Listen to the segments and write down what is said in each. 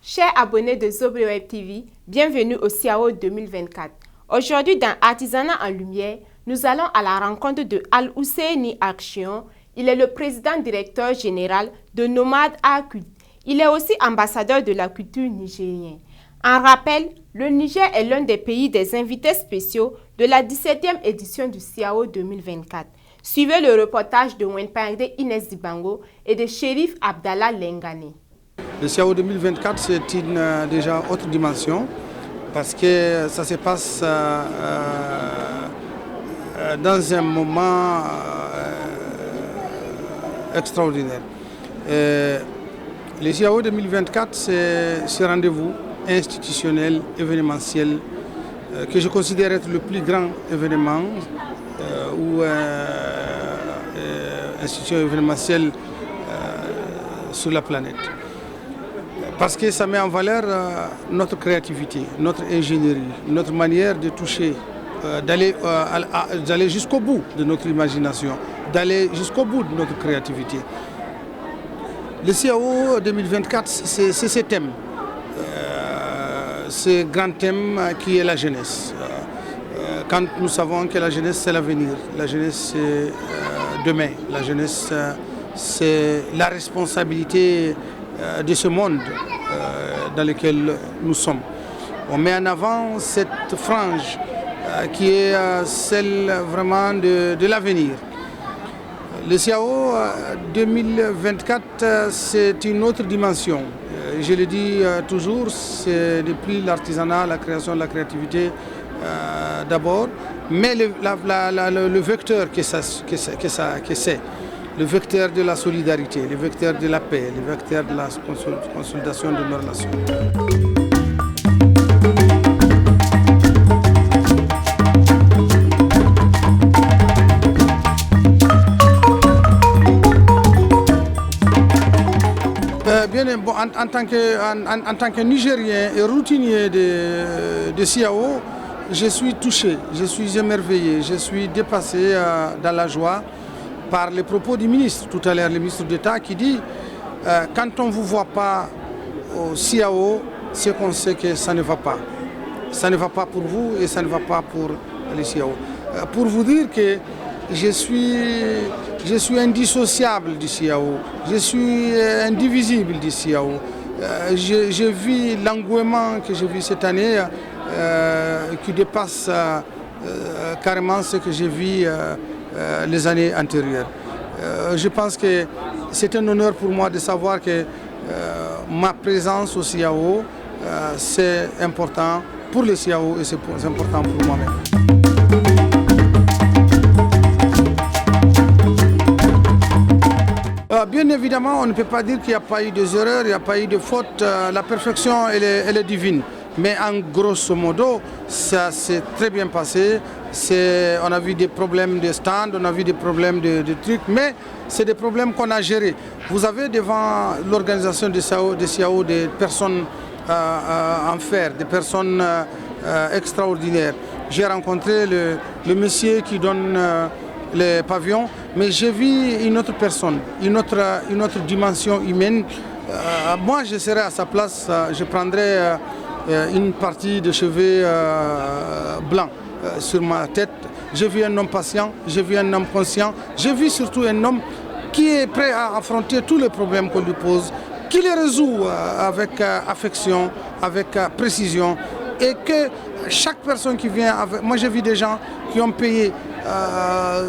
Chers abonnés de Zobre Web TV, bienvenue au CIAO 2024. Aujourd'hui, dans Artisanat en Lumière, nous allons à la rencontre de Al-Husseini Action. Il est le président directeur général de Nomade Art Cult. Il est aussi ambassadeur de la culture nigérienne. En rappel, le Niger est l'un des pays des invités spéciaux de la 17e édition du CIAO 2024. Suivez le reportage de Wenpangde Inès Dibango et de Shérif Abdallah Lengane. Le CIAO 2024, c'est une déjà autre dimension parce que ça se passe dans un moment extraordinaire. Le CIAO 2024, c'est ce rendez-vous institutionnel, événementiel, que je considère être le plus grand événement ou institution événementielle sur la planète. Parce que ça met en valeur notre créativité, notre ingénierie, notre manière de toucher, d'aller jusqu'au bout de notre imagination, d'aller jusqu'au bout de notre créativité. Le CIAO 2024, c'est ce thème, ce grand thème qui est la jeunesse. Quand nous savons que la jeunesse, c'est l'avenir, la jeunesse, c'est demain, la jeunesse, c'est la responsabilité de ce monde dans lequel nous sommes. On met en avant cette frange qui est celle vraiment de l'avenir. Le CIAO 2024, c'est une autre dimension. Je le dis toujours, c'est depuis l'artisanat, la création, la créativité d'abord, mais le vecteur que c'est. Le vecteur de la solidarité, le vecteur de la paix, le vecteur de la consolidation de nos relations. En tant que Nigérien et routinier de CIAO, je suis touché, je suis émerveillé, je suis dépassé dans la joie par les propos du ministre, tout à l'heure, le ministre d'État qui dit quand on ne vous voit pas au CIAO, c'est qu'on sait que ça ne va pas. Ça ne va pas pour vous et ça ne va pas pour le CIAO. Pour vous dire que je suis indissociable du CIAO, je suis indivisible du CIAO. Je vis l'engouement que j'ai vu cette année qui dépasse carrément ce que j'ai vu les années antérieures. Je pense que c'est un honneur pour moi de savoir que ma présence au CIAO, c'est important pour le CIAO et c'est important pour moi-même. Bien évidemment, on ne peut pas dire qu'il n'y a pas eu des erreurs, il n'y a pas eu de fautes. La perfection, elle est divine. Mais en grosso modo, ça s'est très bien passé. On a vu des problèmes de stand, on a vu des problèmes de trucs, mais c'est des problèmes qu'on a gérés. Vous avez devant l'organisation des CIAO des personnes en fer, des personnes extraordinaires. J'ai rencontré le monsieur qui donne les pavillons, mais j'ai vu une autre personne, une autre dimension humaine. Moi, je serais à sa place, je prendrais une partie de cheveux blancs sur ma tête. J'ai vu un homme patient, j'ai vu un homme conscient, j'ai vu surtout un homme qui est prêt à affronter tous les problèmes qu'on lui pose, qui les résout avec affection, avec précision, et que chaque personne qui vient avec... Moi j'ai vu des gens qui ont payé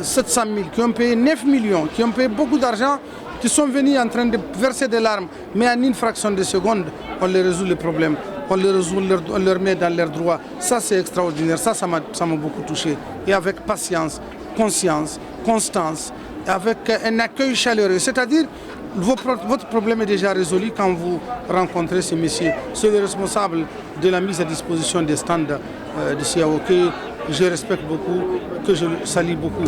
700 000, qui ont payé 9 millions, qui ont payé beaucoup d'argent, qui sont venus en train de verser des larmes, mais en une fraction de seconde, on les résout les problèmes. On les résout, on leur met dans leurs droits. Ça, c'est extraordinaire. Ça m'a beaucoup touché. Et avec patience, conscience, constance, avec un accueil chaleureux. C'est-à-dire, votre problème est déjà résolu quand vous rencontrez ces messieurs. C'est le responsable de la mise à disposition des stands de CIAO que je respecte beaucoup, que je salue beaucoup.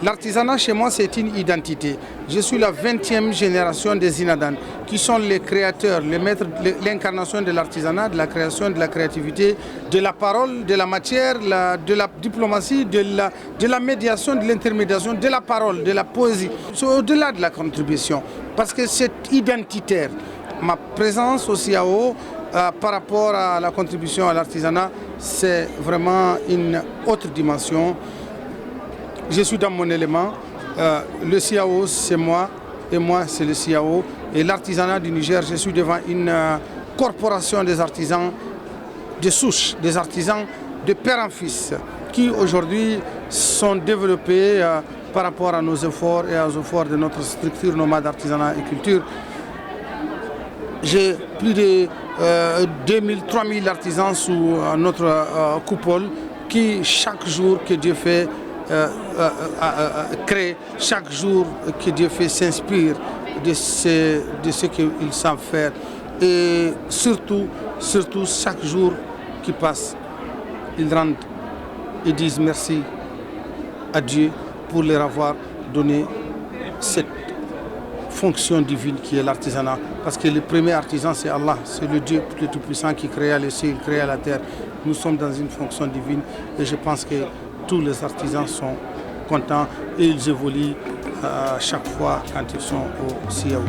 L'artisanat chez moi, c'est une identité. Je suis la 20e génération des Inadan, qui sont les créateurs, les maîtres, l'incarnation de l'artisanat, de la création, de la créativité, de la parole, de la matière, de la diplomatie, de la médiation, de l'intermédiation, de la parole, de la poésie. C'est au-delà de la contribution, parce que c'est identitaire. Ma présence au CIAO, par rapport à la contribution à l'artisanat, c'est vraiment une autre dimension. Je suis dans mon élément. Le CIAO, c'est moi, et moi, c'est le CIAO. Et l'artisanat du Niger, je suis devant une corporation des artisans de souche, des artisans de père en fils, qui aujourd'hui sont développés par rapport à nos efforts et aux efforts de notre structure nomade artisanat et culture. J'ai plus de 2000, 3000 artisans sous notre coupole qui, chaque jour que Dieu fait, crée, chaque jour que Dieu fait, s'inspire de ce qu'ils savent faire. Et surtout, chaque jour qui passe, ils rendent et disent merci à Dieu pour leur avoir donné cette fonction divine qui est l'artisanat. Parce que le premier artisan, c'est Allah, c'est le Dieu le Tout-Puissant qui créa le ciel, qui créa la terre. Nous sommes dans une fonction divine et je pense que tous les artisans sont contents et ils évoluent chaque fois quand ils sont au CIAO.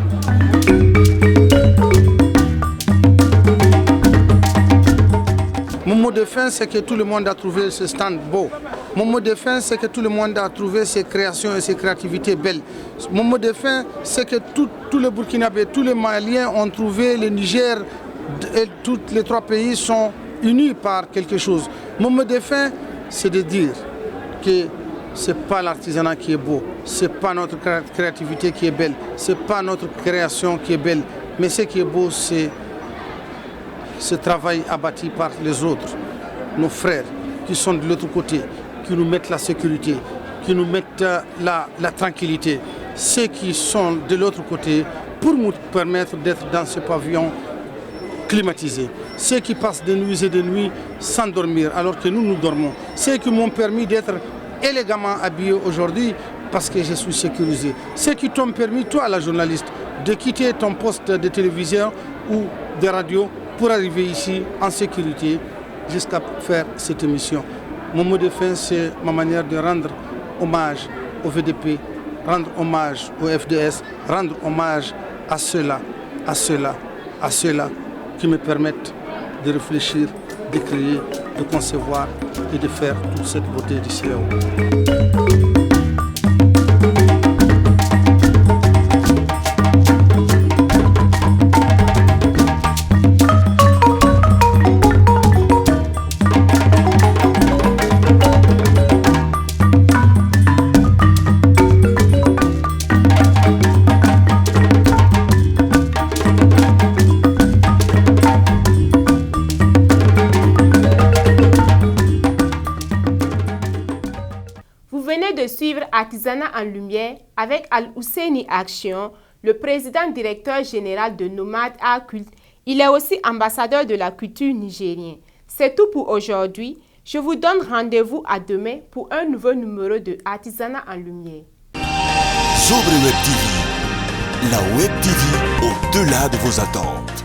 Mon mot de fin, c'est que tout le monde a trouvé ce stand beau. Mon mot de fin, c'est que tout le monde a trouvé ses créations et ses créativités belles. Mon mot de fin, c'est que tous les Burkinabés, tous les Maliens ont trouvé le Niger et tous les trois pays sont unis par quelque chose. Mon mot de fin, c'est de dire que ce n'est pas l'artisanat qui est beau, ce n'est pas notre créativité qui est belle, ce n'est pas notre création qui est belle, mais ce qui est beau, c'est ce travail abattu par les autres, nos frères qui sont de l'autre côté, qui nous mettent la sécurité, qui nous mettent la tranquillité, ceux qui sont de l'autre côté pour nous permettre d'être dans ce pavillon climatisé, ceux qui passent des nuits et des nuits sans dormir alors que nous dormons, ceux qui m'ont permis d'être élégamment habillé aujourd'hui parce que je suis sécurisé, ceux qui t'ont permis, toi la journaliste, de quitter ton poste de télévision ou de radio pour arriver ici en sécurité jusqu'à faire cette émission. Mon mot de fin, c'est ma manière de rendre hommage au VDP, rendre hommage au FDS, rendre hommage à ceux-là qui me permettent de réfléchir, de créer, de concevoir et de faire toute cette beauté du CIAO. De suivre Artisanat en Lumière avec Al-Ousseini Action, le président directeur général de Nomade Art Culte. Il est aussi ambassadeur de la culture nigérienne. C'est tout pour aujourd'hui. Je vous donne rendez-vous à demain pour un nouveau numéro de Artisanat en Lumière. Sobre Web TV, la Web TV au-delà de vos attentes.